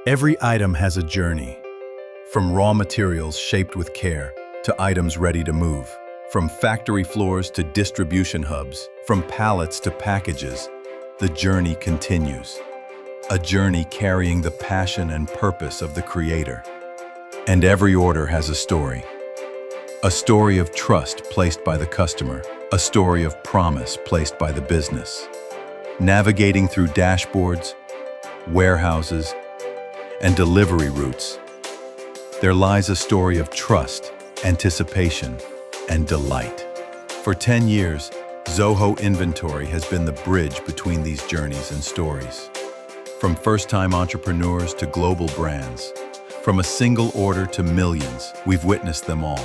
Every item has a journey, from raw materials shaped with care to items ready to move, from factory floors to distribution hubs, from pallets to packages. The journey continues. A journey carrying the passion and purpose of the creator. And every order has a story. A story of trust placed by the customer, a story of promise placed by the business. Navigating through dashboards, warehouses, and delivery routes, there lies a story of trust, anticipation, and delight. For 10 years, Zoho Inventory has been the bridge between these journeys and stories. From first-time entrepreneurs to global brands, from a single order to millions, we've witnessed them all.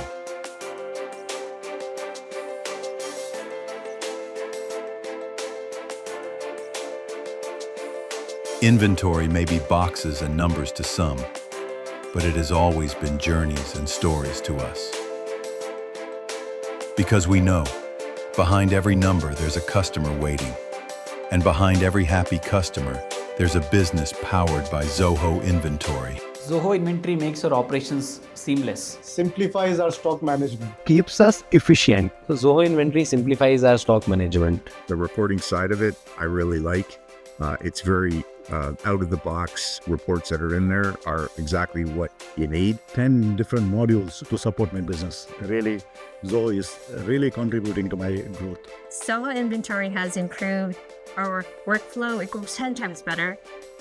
Inventory may be boxes and numbers to some, but it has always been journeys and stories to us. Because we know, behind every number there's a customer waiting, and behind every happy customer, there's a business powered by Zoho Inventory. Zoho Inventory makes our operations seamless. Simplifies our stock management. Keeps us efficient. So Zoho Inventory simplifies our stock management. The reporting side of it, I really like. It's very out-of-the-box reports that are in there are exactly what you need. 10 different modules to support my business. Really, Zoho is really contributing to my growth. Zoho Inventory has improved our workflow. It goes 10 times better.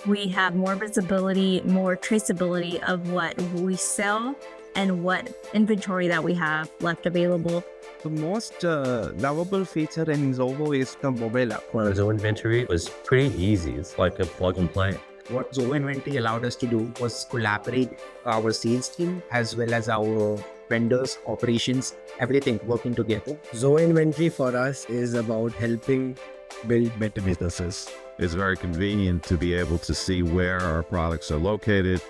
We have more visibility, more traceability of what we sell and what inventory that we have left available. The most lovable feature in Zoho is the mobile app. Well, Zoho Inventory was pretty easy. It's like a plug and play. What Zoho Inventory allowed us to do was collaborate our sales team as well as our vendors, operations, everything working together. Zoho Inventory for us is about helping build better businesses. It's very convenient to be able to see where our products are located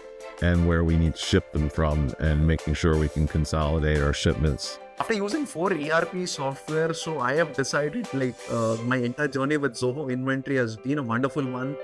and where we need to ship them from and making sure we can consolidate our shipments. After using 4 ERP software, so I have decided my entire journey with Zoho Inventory has been a wonderful one.